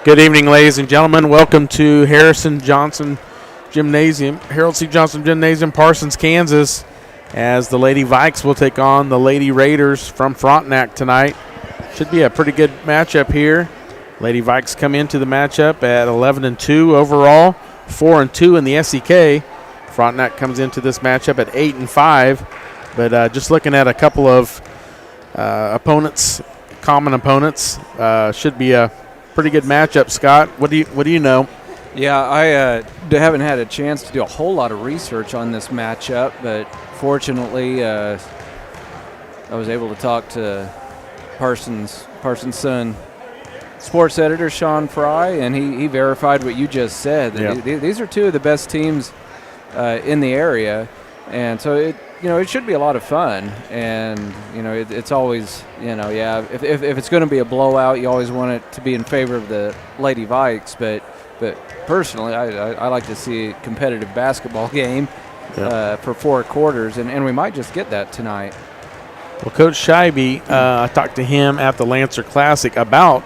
Good evening, ladies and gentlemen. Welcome to Harold C. Johnson Gymnasium, Parsons, Kansas, as the Lady Vikes will take on the Lady Raiders from Frontenac tonight. Should be a pretty good matchup here. Lady Vikes come into the matchup at 11-2 overall, 4-2 in the SEK. Frontenac comes into this matchup at 8-5. But just looking at a couple of common opponents, should be a pretty good matchup. Scott, what do you know? Yeah, I haven't had a chance to do a whole lot of research on this matchup, but fortunately, I was able to talk to Parsons' son, sports editor Sean Fry, and he verified what you just said. Yep. These are two of the best teams in the area, and so it should be a lot of fun. And it's always if it's going to be a blowout, you always want it to be in favor of the Lady Vikes, but personally, I like to see a competitive basketball game for 4 quarters, and we might just get that tonight. Well, Coach Scheibe, I talked to him at the Lancer Classic about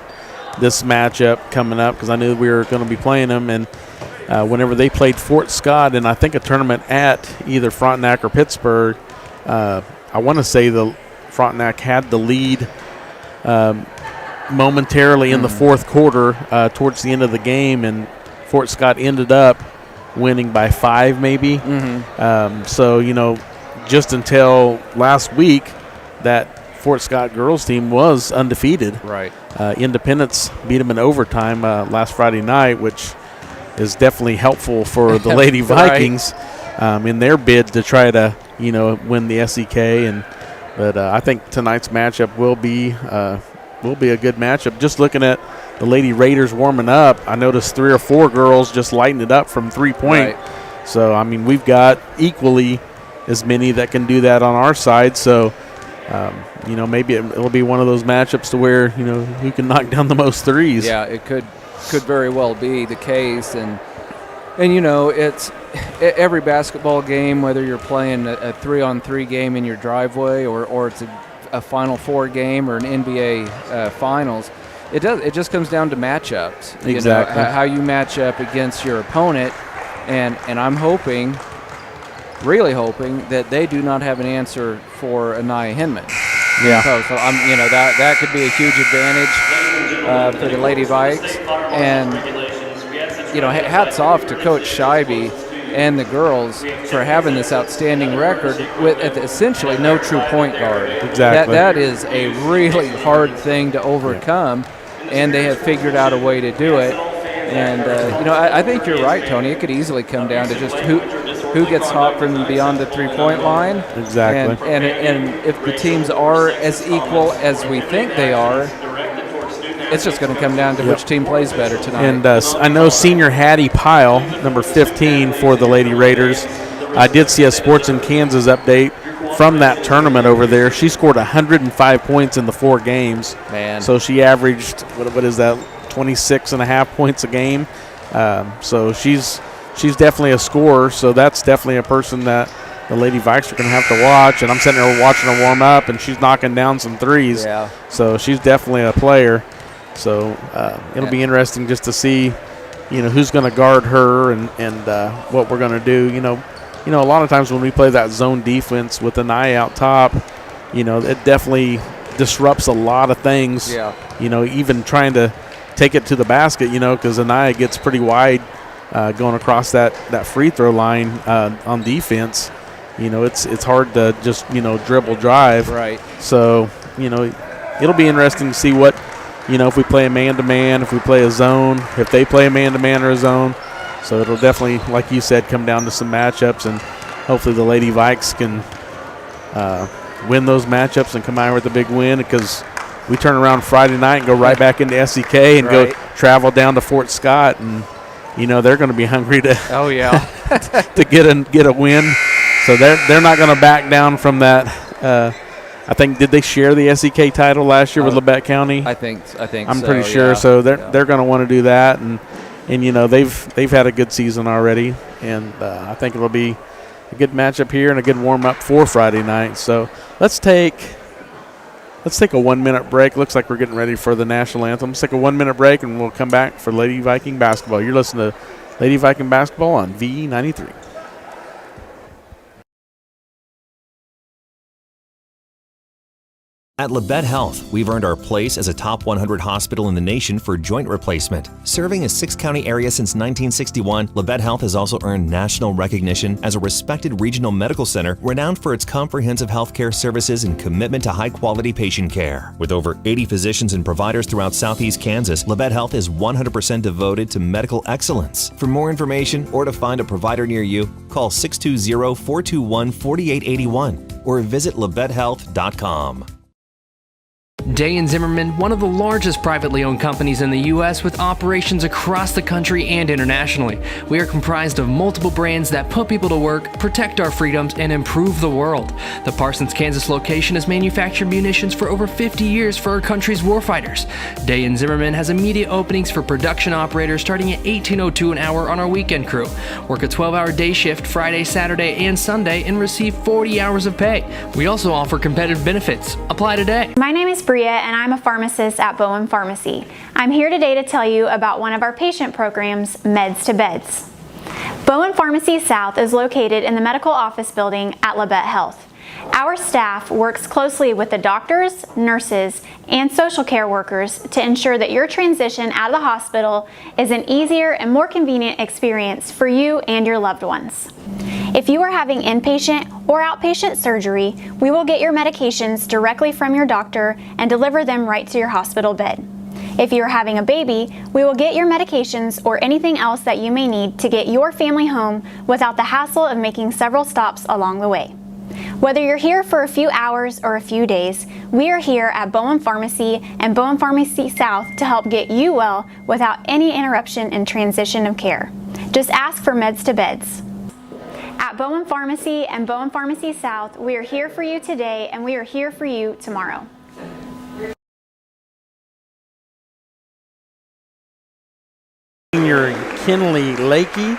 this matchup coming up because I knew we were going to be playing them, and whenever they played Fort Scott in I think a tournament at either Frontenac or Pittsburgh, I want to say the Frontenac had the lead momentarily in the fourth quarter towards the end of the game, and Fort Scott ended up winning by 5 maybe. So just until last week, that Fort Scott girls team was undefeated. Right. Independence beat them in overtime last Friday night, which is definitely helpful for the Lady Vikings in their bid to try to win the SEK. But I think tonight's matchup will be a good matchup. Just looking at the Lady Raiders warming up, I noticed 3 or 4 girls just lighting it up from 3-point. Right. So I mean, we've got equally as many that can do that on our side. So maybe it'll be one of those matchups to where who can knock down the most threes. Yeah, it could very well be the case, and it's every basketball game, whether you're playing a 3-on-3 game in your driveway or it's a Final Four game or an NBA Finals. It just comes down to matchups. Exactly. How you match up against your opponent, and I'm really hoping that they do not have an answer for Anaya Hinman. Yeah. So that could be a huge advantage for the Lady Vikes, and hats off to Coach Scheibe and the girls for having this outstanding record with essentially no true point guard. Exactly. That is a really hard thing to overcome, and they have figured out a way to do it. And I think you're right, Tony. It could easily come down to just who gets hot from beyond the 3-point line. Exactly. And if the teams are as equal as we think they are, it's just going to come down to which team plays better tonight. And I know senior Hattie Pyle, number 15 for the Lady Raiders, I did see a Sports in Kansas update from that tournament over there. She scored 105 points in the 4 games. Man. So she averaged, what is that, 26.5 points a game. So she's definitely a scorer. So that's definitely a person that the Lady Vikes are going to have to watch. And I'm sitting there watching her warm up, and she's knocking down some threes. Yeah. So she's definitely a player. So it'll be interesting just to see, who's going to guard her and what we're going to do. A lot of times when we play that zone defense with an eye out top, it definitely disrupts a lot of things. Yeah. Even trying to take it to the basket, because Anaya gets pretty wide going across that free throw line on defense. It's hard to just, dribble drive. Right. So, it'll be interesting to see what, if we play a man-to-man, if we play a zone, if they play a man-to-man or a zone. So it'll definitely, like you said, come down to some matchups, and hopefully the Lady Vikes can win those matchups and come out with a big win, because we turn around Friday night and go right back into SEK and go travel down to Fort Scott, and they're going to be hungry to to get a win. So they're not going to back down from that. I think, did they share the SEK title last year with Labette County? I think I'm pretty sure. Yeah. So they're going to want to do that, and they've had a good season already, and I think it'll be a good matchup here and a good warm up for Friday night. So let's take Let's take a 1-minute break. Looks like we're getting ready for the national anthem. Let's take a 1-minute break, and we'll come back for Lady Viking basketball. You're listening to Lady Viking basketball on V93. At Labette Health, we've earned our place as a top 100 hospital in the nation for joint replacement. Serving a 6-county area since 1961, Labette Health has also earned national recognition as a respected regional medical center renowned for its comprehensive healthcare services and commitment to high-quality patient care. With over 80 physicians and providers throughout southeast Kansas, Labette Health is 100% devoted to medical excellence. For more information or to find a provider near you, call 620-421-4881 or visit LavetteHealth.com. Day & Zimmerman, one of the largest privately owned companies in the U.S. with operations across the country and internationally. We are comprised of multiple brands that put people to work, protect our freedoms, and improve the world. The Parsons, Kansas location has manufactured munitions for over 50 years for our country's warfighters. Day & Zimmerman has immediate openings for production operators starting at $18.02 an hour on our weekend crew. Work a 12-hour day shift Friday, Saturday, and Sunday and receive 40 hours of pay. We also offer competitive benefits. Apply today. My name is Bria, and I'm a pharmacist at Bowen Pharmacy. I'm here today to tell you about one of our patient programs, Meds to Beds. Bowen Pharmacy South is located in the medical office building at Labette Health. Our staff works closely with the doctors, nurses, and social care workers to ensure that your transition out of the hospital is an easier and more convenient experience for you and your loved ones. If you are having inpatient or outpatient surgery, we will get your medications directly from your doctor and deliver them right to your hospital bed. If you are having a baby, we will get your medications or anything else that you may need to get your family home without the hassle of making several stops along the way. Whether you're here for a few hours or a few days, we are here at Bowen Pharmacy and Bowen Pharmacy South to help get you well without any interruption in transition of care. Just ask for Meds to Beds. At Bowen Pharmacy and Bowen Pharmacy South, we are here for you today and we are here for you tomorrow. Senior Kinley Lakey,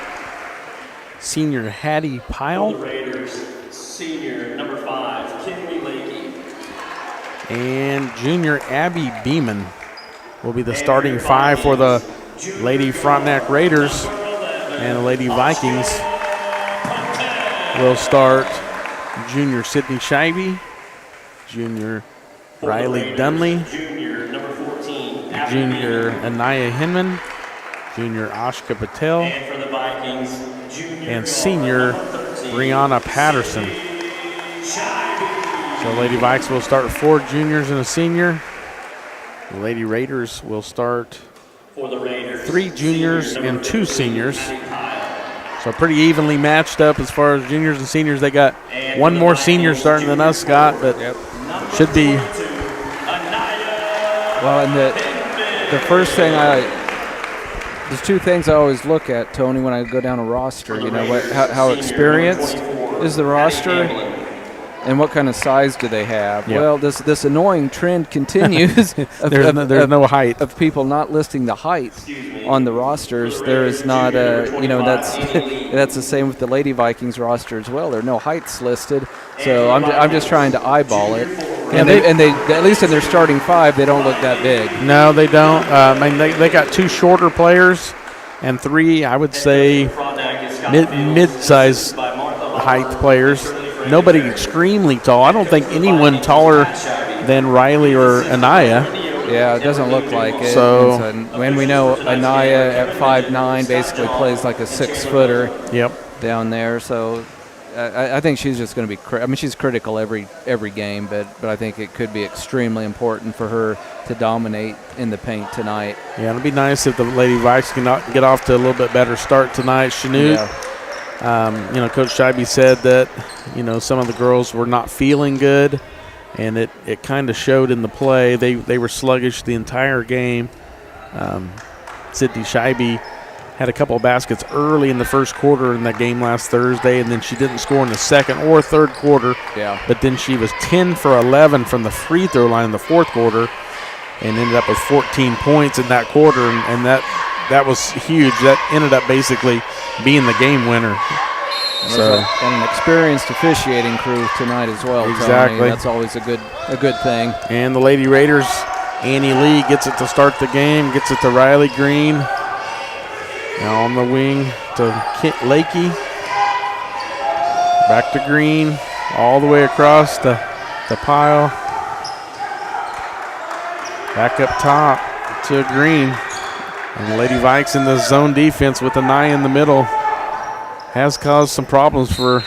Senior Hattie Pyle. For the Raiders, Senior number 5, Kinley Lakey. And Junior Abby Beeman will be the starting 5 for the Lady Frontenac Raiders. And the Lady Vikings will start Junior Sydney Scheibe, Junior Riley Dunley, Junior number 14, Junior Anaya Hinman, Junior Ashka Patel, and for the Vikings, Junior and Senior Brianna Patterson. So Lady Vikes will start 4 juniors and a senior. The Lady Raiders will start for the Raiders, 3 juniors and 2 seniors. So pretty evenly matched up as far as juniors and seniors. They got one more senior starting than us, Scott, but should be. Well, and the first thing there's 2 things I always look at, Tony, when I go down a roster. You know, how experienced is the roster, and what kind of size do they have? Yep. Well, this annoying trend continues. There's no height of people not listing the height on the rosters. There is not a, that's the same with the Lady Vikings roster as well. There are no heights listed, so I'm just trying to eyeball it. And they at least in their starting 5, they don't look that big. No, they don't. I mean, they got 2 shorter players and 3, I would say, mid-size height players. Nobody extremely tall. I don't think anyone taller than Riley or Anaya. Yeah, it doesn't look like it. So, when we know Anaya at 5'9" basically plays like a 6-footer. Yep. Down there. So I think she's just going to be. She's critical every game, but I think it could be extremely important for her to dominate in the paint tonight. Yeah, it'll be nice if the Lady Vikes can get off to a little bit better start tonight. Chanute, Coach Scheibe said that some of the girls were not feeling good, and it kind of showed in the play. They were sluggish the entire game. Sydney Scheibe had a couple of baskets early in the first quarter in that game last Thursday, and then she didn't score in the second or third quarter. Yeah. But then she was 10 for 11 from the free throw line in the fourth quarter and ended up with 14 points in that quarter, and that was huge. That ended up basically being the game winner. So and an experienced officiating crew tonight as well. Exactly. Tony. That's always a good thing. And the Lady Raiders, Annie Lee gets it to start the game, gets it to Riley Green. Now on the wing to Lakey. Back to Green, all the way across the pile. Back up top to Green. And Lady Vikes in the zone defense with a 9 in the middle has caused some problems for her.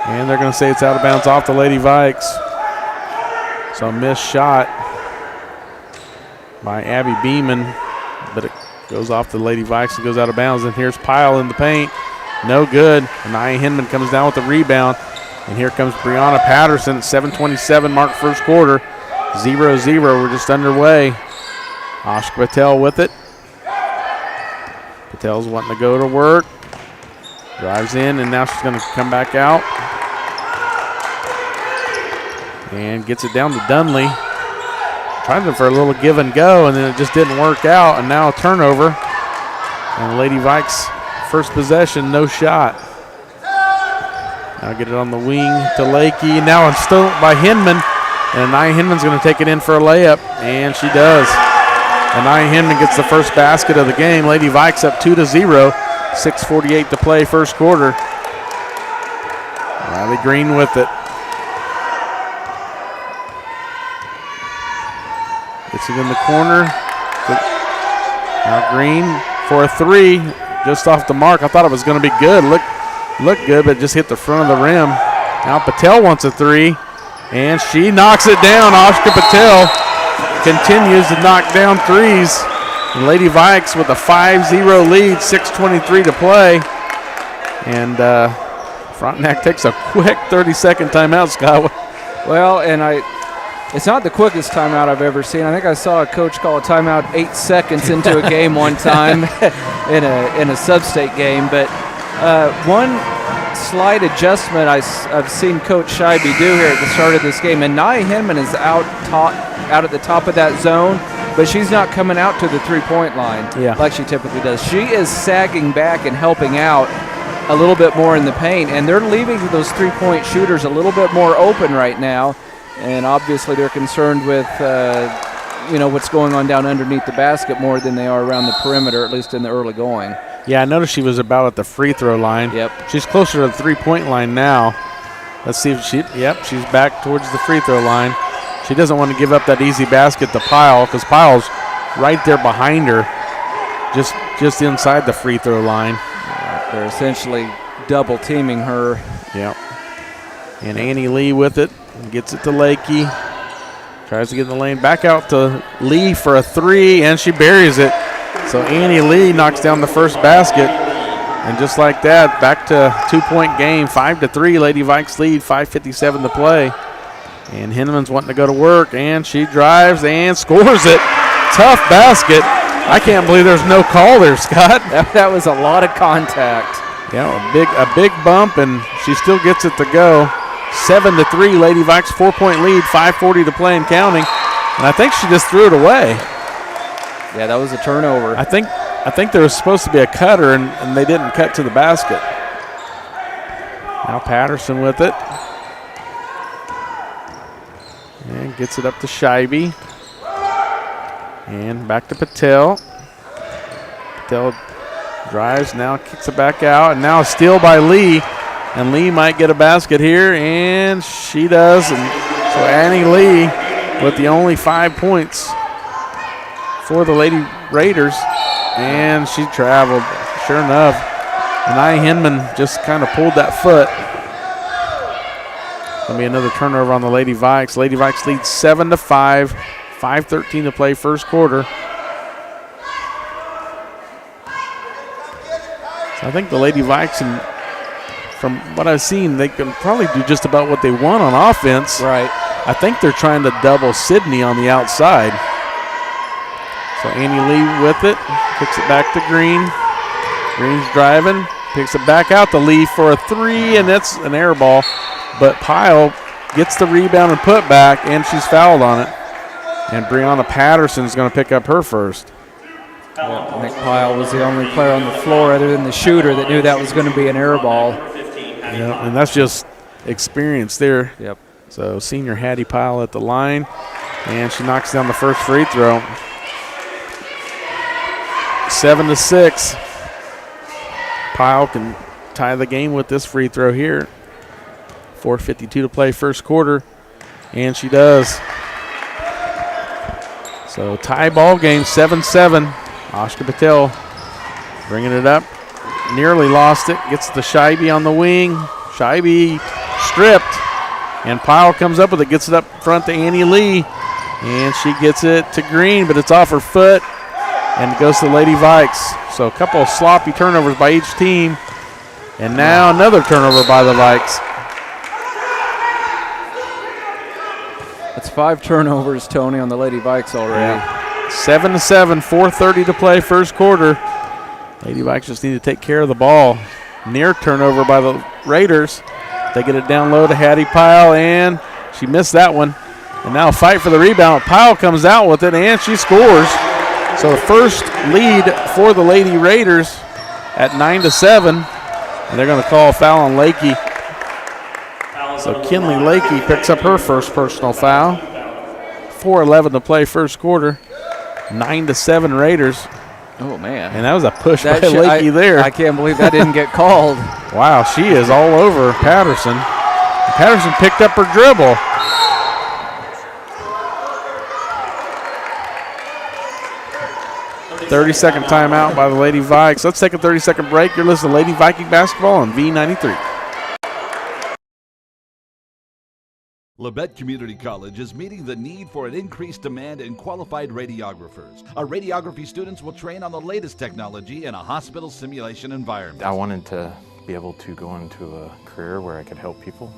And they're going to say it's out of bounds off the Lady Vikes. So a missed shot by Abby Beeman, but it goes off the Lady Vikes and goes out of bounds. And here's Pyle in the paint. No good. Anaya Hinman comes down with the rebound. And here comes Brianna Patterson at 7:27 mark first quarter. 0-0. We're just underway. Ashka Patel with it. Patel's wanting to go to work. Drives in, and now she's going to come back out. And gets it down to Dunley. Trying for a little give and go, and then it just didn't work out. And now a turnover. And Lady Vikes first possession, no shot. Now get it on the wing to Lakey. Now it's still by Hinman. And Anaya Hinman's going to take it in for a layup, and she does. Anaya Hinman gets the first basket of the game. Lady Vikes up 2-0. 6:48 to play first quarter. Riley Green with it. Gets it in the corner. Now Green for a 3. Just off the mark. I thought it was going to be good. Looked good, but just hit the front of the rim. Now Patel wants a 3. And she knocks it down. Ashka Patel continues to knock down threes. And Lady Vikes with a 5-0 lead, 6:23 to play. And Frontenac takes a quick 30-second timeout, Scott. Well, and it's not the quickest timeout I've ever seen. I think I saw a coach call a timeout 8 seconds into a game one time in a sub-state game. But one slight adjustment I've seen Coach Scheibe do here at the start of this game. And Nia Hinman is out at the top of that zone, but she's not coming out to the three-point line like she typically does. She is sagging back and helping out a little bit more in the paint, and they're leaving those three-point shooters a little bit more open right now. And obviously they're concerned with what's going on down underneath the basket more than they are around the perimeter, at least in the early going. Yeah, I noticed she was about at the free throw line. Yep. She's closer to the three-point line now. Let's see if she's back towards the free throw line. She doesn't want to give up that easy basket to Pyle, because Pyle's right there behind her, just inside the free throw line. They're essentially double teaming her. Yep. And Annie Lee with it. Gets it to Lakey. Tries to get in the lane. Back out to Lee for a 3, and she buries it. So Annie Lee knocks down the first basket. And just like that, back to 2-point game. 5-3, Lady Vikes lead, 5:57 to play. And Hinman's wanting to go to work, and she drives and scores it. Tough basket. I can't believe there's no call there, Scott. That was a lot of contact. Yeah, a big bump, and she still gets it to go. 7-3, Lady Vikes 4-point lead, 5:40 to play and counting. And I think she just threw it away. Yeah, that was a turnover. I think there was supposed to be a cutter, and they didn't cut to the basket. Now Patterson with it. And gets it up to Scheibe. And back to Patel. Patel drives, now kicks it back out, and now a steal by Lee. And Lee might get a basket here, and she does. And so Annie Lee with the only 5 points for the Lady Raiders. And she traveled, sure enough. Anaya Hinman just kind of pulled that foot. Going to be another turnover on the Lady Vikes. Lady Vikes lead 7-5, 5:13 to play first quarter. So I think the Lady Vikes, from what I've seen, they can probably do just about what they want on offense. Right. I think they're trying to double Sydney on the outside. So Annie Lee with it, kicks it back to Green. Green's driving, picks it back out to Lee for a 3, and that's an air ball. But Pyle gets the rebound and put back, and she's fouled on it. And Brianna Patterson is going to pick up her first. Yeah, Nick Pyle was the only player on the floor other than the shooter that knew that was going to be an air ball. Yeah, and that's just experience there. Yep. So senior Hattie Pyle at the line, and she knocks down the first free throw. 7-6. Pyle can tie the game with this free throw here. 4:52 to play first quarter, and she does. So tie ball game, 7-7. Ashka Patel bringing it up. Nearly lost it. Gets to Scheibe on the wing. Scheibe stripped, and Pyle comes up with it. Gets it up front to Annie Lee, and she gets it to Green, but it's off her foot, and it goes to the Lady Vikes. So a couple of sloppy turnovers by each team, and now another turnover by the Vikes. That's 5 turnovers, Tony, on the Lady Vikes already. Yeah. 7-7, 4:30 to play first quarter. Lady Vikes just need to take care of the ball. Near turnover by the Raiders. They get it down low to Hattie Pyle, and she missed that one. And now a fight for the rebound. Pyle comes out with it, and she scores. So the first lead for the Lady Raiders at 9-7. And they're going to call a foul on Lakey. So Kinley Lakey picks up her first personal foul. 4:11 to play first quarter. 9-7 Raiders. Oh, man. And that was a push by That Lakey there. I can't believe that didn't get called. Wow, she is all over Patterson. Patterson picked up her dribble. "30-second timeout by the Lady Vikes." Let's take a 30-second break. You're listening to Lady Viking basketball on V93. Labette Community College is meeting the need for an increased demand in qualified radiographers. Our radiography students will train on the latest technology in a hospital simulation environment. I wanted to be able to go into a career where I could help people.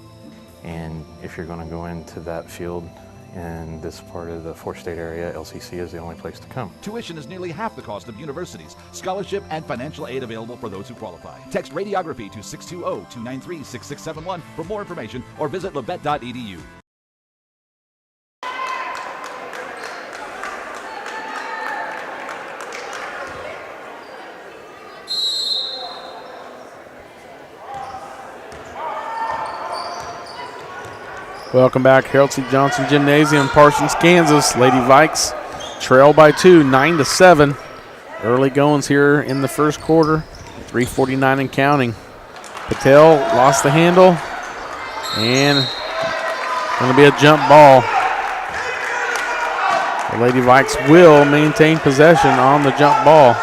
And if you're going to go into that field in this part of the four-state area, LCC is the only place to come. Tuition is nearly half the cost of universities. Scholarship and financial aid available for those who qualify. Text radiography to 620-293-6671 for more information or visit labette.edu. Welcome back, Harold C. Johnson Gymnasium, Parsons, Kansas. Lady Vikes trail by 2, 9-7. Early goings here in the first quarter, 3:49 and counting. Patel lost the handle, and going to be a jump ball. The Lady Vikes will maintain possession on the jump ball.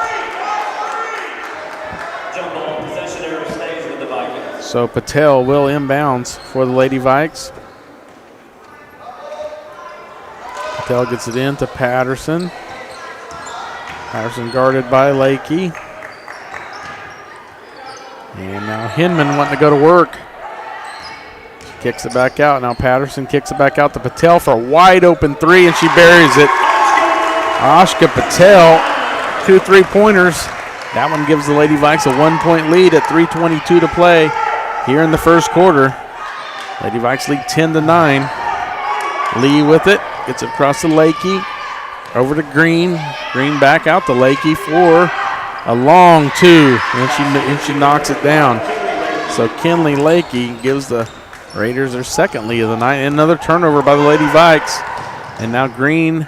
Jump ball, possession stays with the Vikings. So Patel will inbounds for the Lady Vikes. Patel gets it in to Patterson. Patterson guarded by Lakey. And now Hinman wanting to go to work. She kicks it back out. Now Patterson kicks it back out to Patel for a wide open three, and she buries it. Ashka Patel, 2 3-pointers. That one gives the Lady Vikes a 1-point lead at 3:22 to play here in the first quarter. Lady Vikes lead 10-9. Lee with it. Gets it across to Lakey. Over to Green. Green back out to Lakey for a long 2. And she knocks it down. So Kinley Lakey gives the Raiders their second lead of the night. And another turnover by the Lady Vikes. And now Green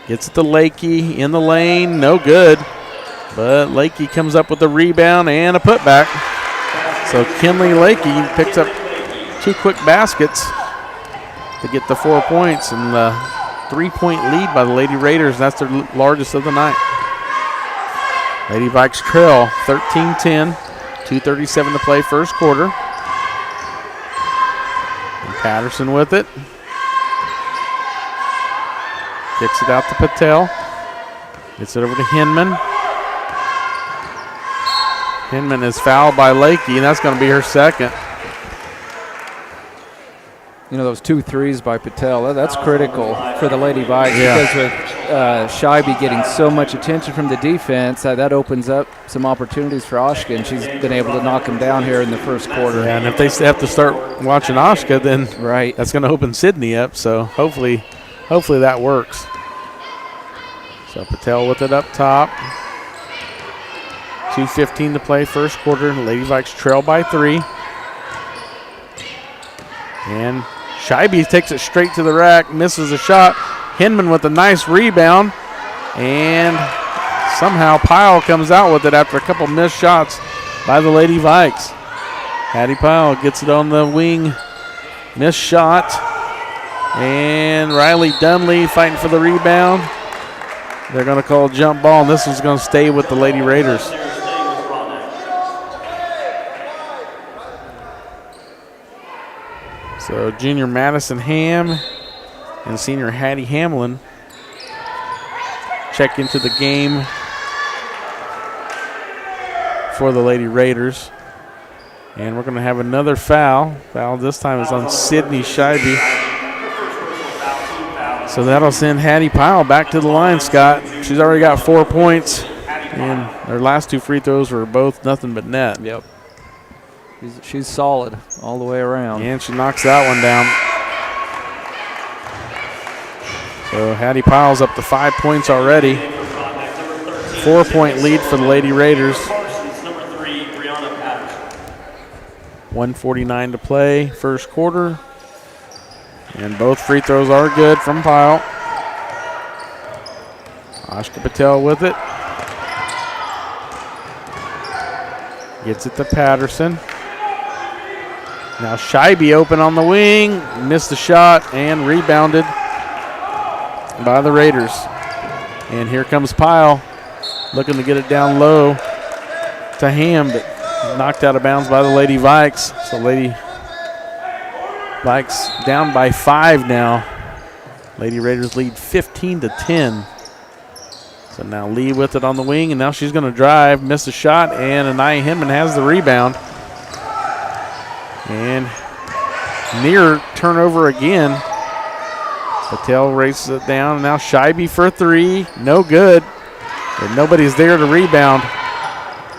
gets it to Lakey in the lane. No good. But Lakey comes up with a rebound and a putback. So Kinley Lakey picks up 2 quick baskets to get the 4 points, and the 3-point lead by the Lady Raiders. That's their largest of the night. Lady Vikes trail 13-10, 2:37 to play first quarter. And Patterson with it. Kicks it out to Patel. Gets it over to Hinman. Hinman is fouled by Lakey, and that's going to be her second. You know, those 2 threes by Patel, that's critical for the Lady Vikes because with Scheibe getting so much attention from the defense, that opens up some opportunities for Ashka, and she's been able to knock him down here in the first quarter. Yeah, and if they have to start watching Ashka, then right, that's going to open Sydney up, so hopefully that works. So Patel with it up top. 2:15 to play, first quarter. Lady Vikes trail by 3. And Scheibe takes it straight to the rack, misses a shot. Hinman with a nice rebound. And somehow Pyle comes out with it after a couple missed shots by the Lady Vikes. Hattie Pyle gets it on the wing. Missed shot. And Riley Dunley fighting for the rebound. They're going to call a jump ball, and this one's going to stay with the Lady Raiders. So junior Madison Ham and senior Hattie Hamlin check into the game for the Lady Raiders. And we're going to have another foul. Foul this time is on Sydney Scheibe. So that'll send Hattie Pyle back to the line, Scott. She's already got 4 points, and her last 2 free throws were both nothing but net. Yep. She's solid all the way around. And she knocks that one down. So Hattie Pyle's up to 5 points already. 4-point lead for the Lady Raiders. 1:49 to play, first quarter. And both free throws are good from Pyle. Ashka Patel with it. Gets it to Patterson. Now Scheibe open on the wing. Missed the shot and rebounded by the Raiders. And here comes Pyle looking to get it down low to Ham, but knocked out of bounds by the Lady Vikes. So Lady Vikes down by 5 now. Lady Raiders lead 15-10. So now Lee with it on the wing, and now she's going to drive, miss a shot, and Anaya Hinman has the rebound. And near turnover again. Patel races it down, and now Scheibe for 3. No good. And nobody's there to rebound.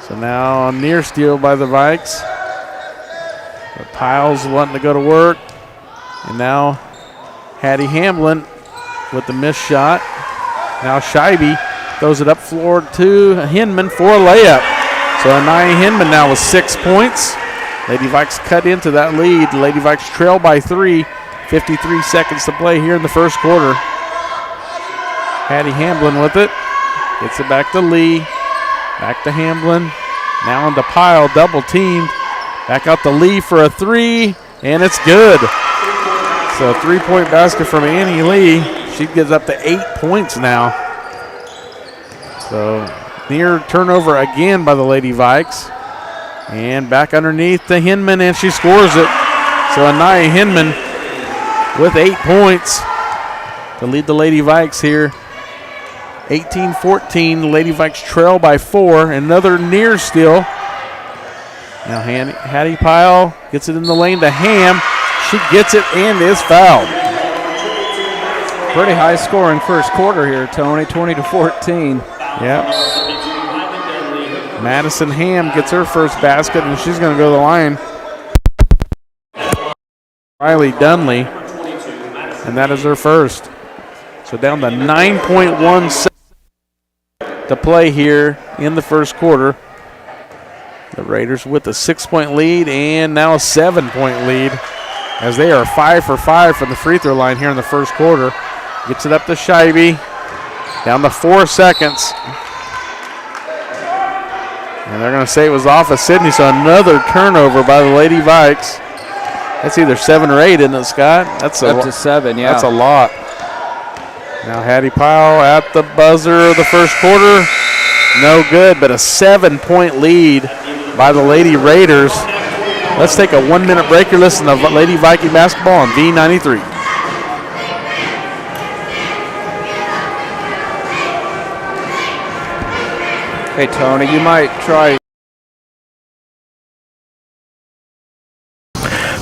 So now a near steal by the Vikes. The Pyle's wanting to go to work. And now Hattie Hamlin with the missed shot. Now Scheibe throws it up floor to Hinman for a layup. So Anaya Hinman now with 6 points. Lady Vikes cut into that lead. Lady Vikes trail by 3. 53 seconds to play here in the first quarter. Hattie Hamlin with it. Gets it back to Lee. Back to Hamlin. Now into Pyle, double teamed. Back out to Lee for a 3, and it's good. So 3-point basket from Annie Lee. She gets up to 8 points now. So near turnover again by the Lady Vikes. And back underneath to Hinman, and she scores it. So Anaya Hinman with 8 points to lead the Lady Vikes here. 18-14, Lady Vikes trail by 4. Another near steal. Now Hattie Pyle gets it in the lane to Ham. She gets it and is fouled. Pretty high scoring first quarter here, Tony, 20-14. Yep. Madison Ham gets her first basket, and she's going to go to the line. Riley Dunley, and that is her first. So down to 9.1 seconds to play here in the first quarter. The Raiders with a 6-point lead and now a 7-point lead as they are 5 for 5 from the free throw line here in the first quarter. Gets it up to Scheibe. Down to 4 seconds. And they're going to say it was off of Sydney, so another turnover by the Lady Vikes. That's either 7 or 8, isn't it, Scott? That's up to 7, yeah. That's a lot. Now Hattie Pyle at the buzzer of the first quarter. No good, but a 7-point lead by the Lady Raiders. Let's take a 1-minute break. You're listening to Lady Viking basketball on V93. Hey, Tony, you might try.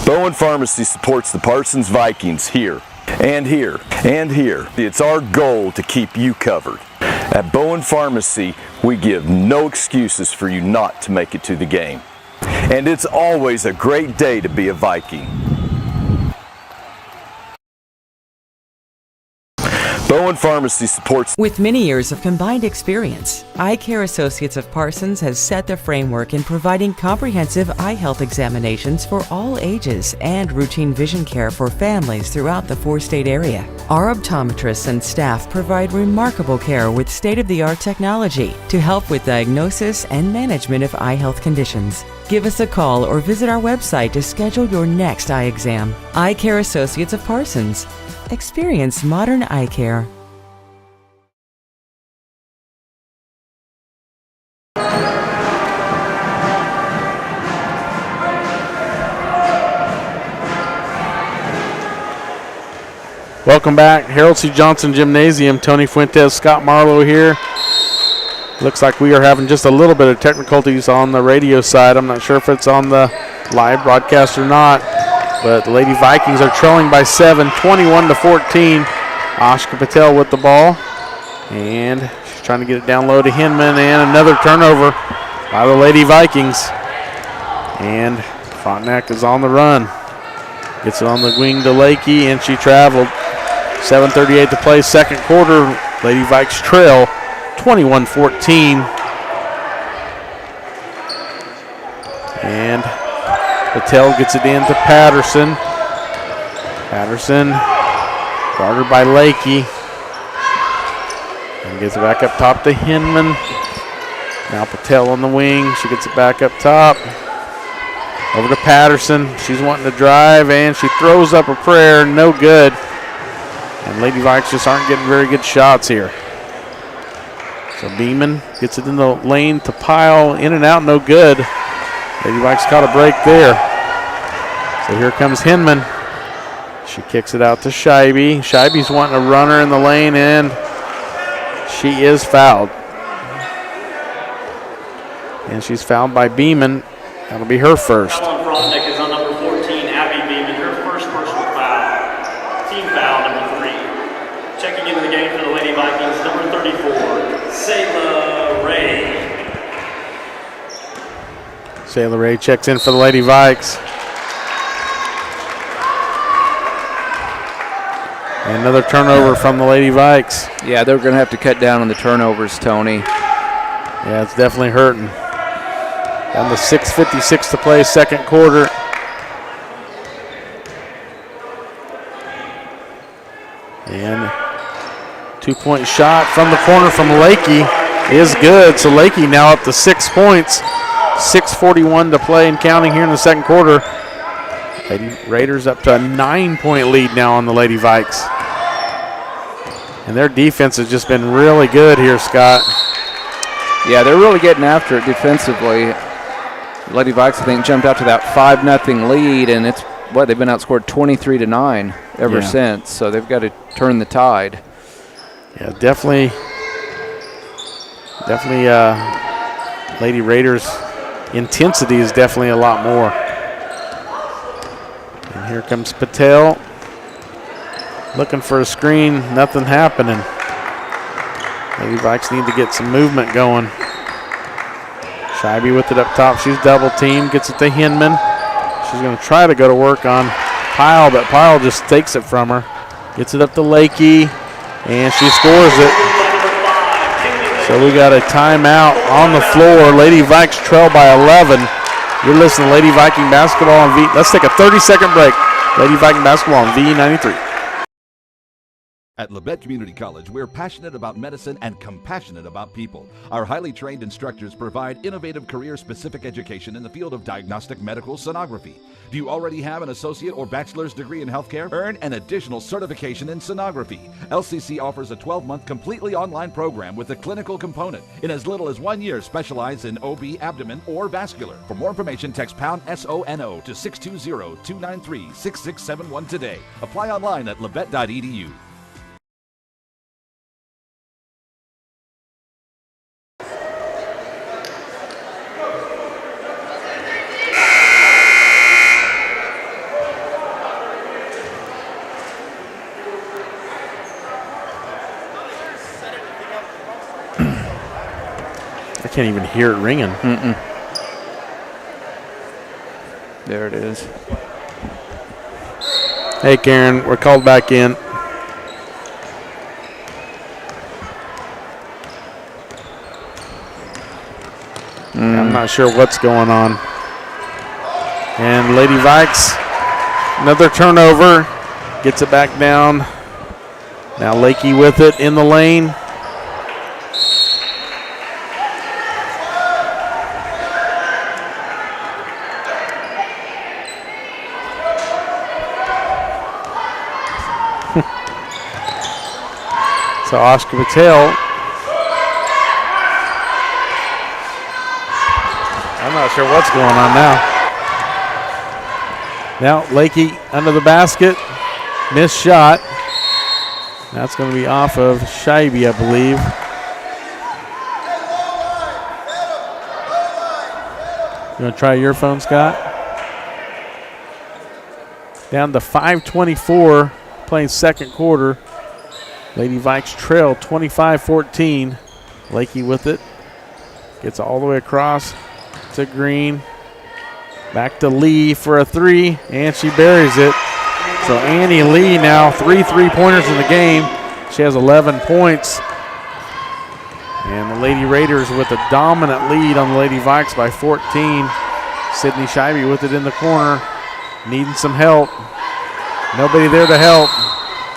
Bowen Pharmacy supports the Parsons Vikings here, and here, and here. It's our goal to keep you covered. At Bowen Pharmacy, we give no excuses for you not to make it to the game. And it's always a great day to be a Viking. Bowen Pharmacy supports. With many years of combined experience, Eye Care Associates of Parsons has set the framework in providing comprehensive eye health examinations for all ages and routine vision care for families throughout the four-state area. Our optometrists and staff provide remarkable care with state-of-the-art technology to help with diagnosis and management of eye health conditions. Give us a call or visit our website to schedule your next eye exam. Eye Care Associates of Parsons. Experience modern eye care. Welcome back, Harold C. Johnson Gymnasium. Tony Fuentes, Scott Marlowe here. Looks like we are having just a little bit of technicalities on the radio side. I'm not sure if it's on the live broadcast or not, but the Lady Vikings are trailing by 7, 21-14. Ashka Patel with the ball, and she's trying to get it down low to Hinman, and another turnover by the Lady Vikings. And Frontenac is on the run. Gets it on the wing to Lakey, and she traveled. 7:38 to play, second quarter. Lady Vikes trail 21-14. And Patel gets it in to Patterson. Patterson guarded by Lakey. And gets it back up top to Hinman. Now Patel on the wing. She gets it back up top. Over to Patterson. She's wanting to drive, and she throws up a prayer. No good. And Lady Vikes just aren't getting very good shots here. So Beeman gets it in the lane to Pyle. In and out, no good. Lady Vikes caught a break there. So here comes Hinman. She kicks it out to Scheibe. Scheibe's wanting a runner in the lane, and she is fouled. And she's fouled by Beeman. That'll be her first. Foul on Frontenac is on number 14, Abby Beeman, her first personal foul. Team foul number 3. Checking into the game for the Lady Vikings, number 34, Sayla Ray. Sayla Ray checks in for the Lady Vikes. And another turnover from the Lady Vikes. Yeah, they're going to have to cut down on the turnovers, Tony. Yeah, it's definitely hurting. Down to 6:56 to play, second quarter. And two-point shot from the corner from Lakey is good. So Lakey now up to 6 points. 6:41 to play and counting here in the second quarter. Lady Raiders up to a 9-point lead now on the Lady Vikes. And their defense has just been really good here, Scott. Yeah, they're really getting after it defensively. Lady Vikes, I think, jumped out to that 5-0 lead, and it's they've been outscored 23-9 ever since. So they've got to turn the tide. Yeah, definitely. Lady Raiders' intensity is definitely a lot more. And here comes Patel, looking for a screen. Nothing happening. Lady Vikes need to get some movement going. Scheibe with it up top. She's double teamed. Gets it to Hinman. She's going to try to go to work on Pyle, but Pyle just takes it from her. Gets it up to Lakey, and she scores it. So we got a timeout on the floor. Lady Vikes trail by 11. You're listening to Lady Viking basketball on V. Let's take a 30-second break. Lady Viking basketball on V93. At Labette Community College, we're passionate about medicine and compassionate about people. Our highly trained instructors provide innovative career-specific education in the field of diagnostic medical sonography. Do you already have an associate or bachelor's degree in healthcare? Earn an additional certification in sonography. LCC offers a 12-month completely online program with a clinical component. In as little as 1 year, specialize in OB, abdomen, or vascular. For more information, text pound SONO to 620-293-6671 today. Apply online at labette.edu. I can't even hear it ringing. There it is. Hey, Karen, we're called back in. I'm not sure what's going on. And Lady Vikes, another turnover, gets it back down. Now Lakey with it in the lane. So Oscar Patel. I'm not sure what's going on now. Now Lakey under the basket. Missed shot. That's going to be off of Scheibe, I believe. You want to try your phone, Scott? Down to 5:24, playing second quarter. Lady Vikes trail 25-14. Lakey with it. Gets all the way across to Green. Back to Lee for a three, and she buries it. So Annie Lee now 3 3-pointers in the game. She has 11 points. And the Lady Raiders with a dominant lead on the Lady Vikes by 14. Sydney Scheibe with it in the corner, needing some help. Nobody there to help.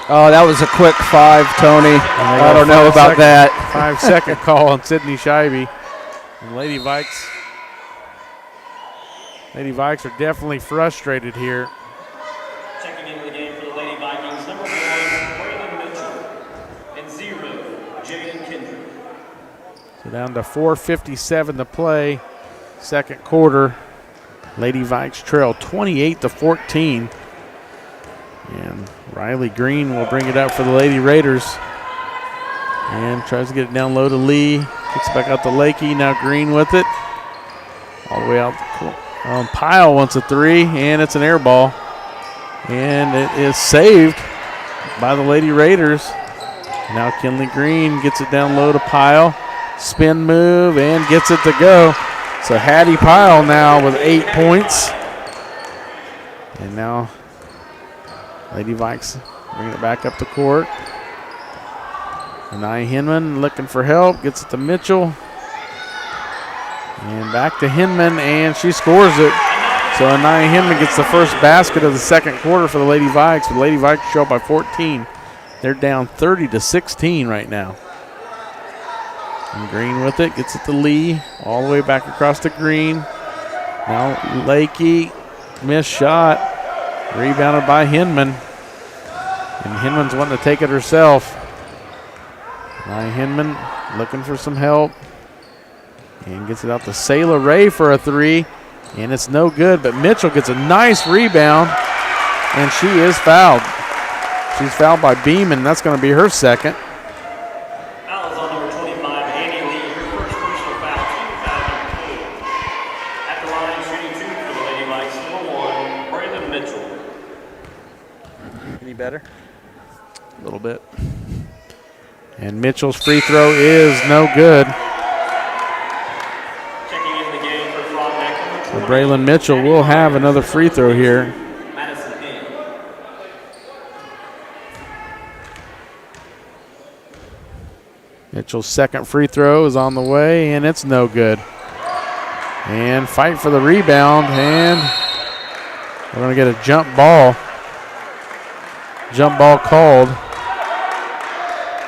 Oh, that was a quick 5, Tony. I don't know about that. 5-second call on Sydney Scheibe. And Lady Vikes are definitely frustrated here. Checking into the game for the Lady Vikings, number 1, Braylon Mitchell, and 0, Jaden Kendrick. So down to 4:57 to play, second quarter. Lady Vikes trail 28-14. And Riley Green will bring it up for the Lady Raiders. And tries to get it down low to Lee. Gets back out to Lakey. Now Green with it. All the way out the court. Pyle wants a three, and it's an air ball. And it is saved by the Lady Raiders. Now Kinley Green gets it down low to Pyle. Spin move and gets it to go. So Hattie Pyle now with 8 points. And now Lady Vikes bring it back up the court. Anaya Hinman looking for help. Gets it to Mitchell. And back to Hinman, and she scores it. So Anaya Hinman gets the first basket of the second quarter for the Lady Vikes. The Lady Vikes show up by 14. They're down 30-16 right now. And Green with it, gets it to Lee, all the way back across to Green. Now Lakey, missed shot, rebounded by Hinman. And Hinman's wanting to take it herself. Anaya Hinman looking for some help. And gets it out to Sayla Ray for a three. And it's no good, but Mitchell gets a nice rebound. And she is fouled. She's fouled by Beeman. That's going to be her second. Foul is on number 25, Annie Lee, her first personal foul, team foul number 2. At the line, shooting 2 for the Lady Vikes, number 1, Braylon Mitchell. Any better? A little bit. And Mitchell's free throw is no good. So Braylon Mitchell will have another free throw here. Mitchell's second free throw is on the way, and it's no good. And fight for the rebound, and we're going to get a jump ball. Jump ball called.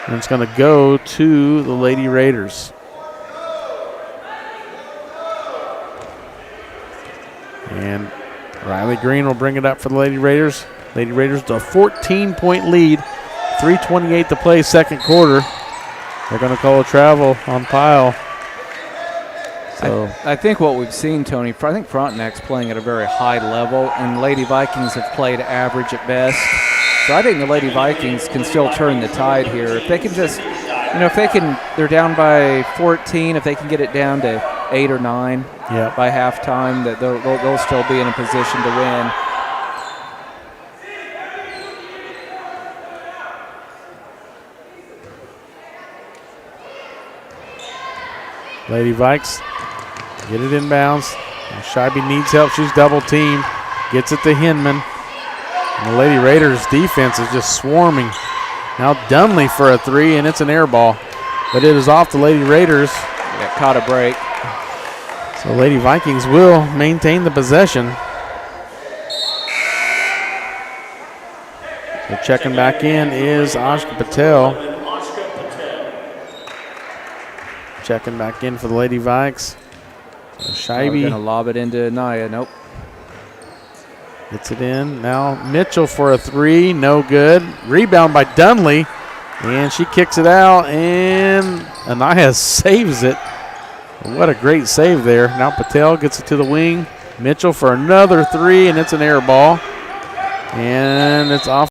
And it's going to go to the Lady Raiders. And Riley Green will bring it up for the Lady Raiders. Lady Raiders with a 14-point lead. 3:28 to play, second quarter. They're going to call a travel on Pyle. So I think what we've seen, Tony, I think Frontenac's playing at a very high level, and Lady Vikings have played average at best. So I think the Lady Vikings can still turn the tide here. If they can just, they're down by 14, if they can get it down to 8 or 9 by halftime, that they'll still be in a position to win. Lady Vikes get it inbounds. Scheibe needs help. She's double teamed. Gets it to Hinman. And the Lady Raiders defense is just swarming. Now Dunley for a three, and it's an air ball. But it is off the Lady Raiders. Caught a break. So Lady Vikings will maintain the possession. So checking back in is Ashka Patel. Checking back in for the Lady Vikes. So Scheibe. Going to lob it into Naya. Nope. Gets it in. Now Mitchell for a three. No good. Rebound by Dunley. And she kicks it out. And Anaya saves it. What a great save there. Now Patel gets it to the wing. Mitchell for another three. And it's an air ball. And it's off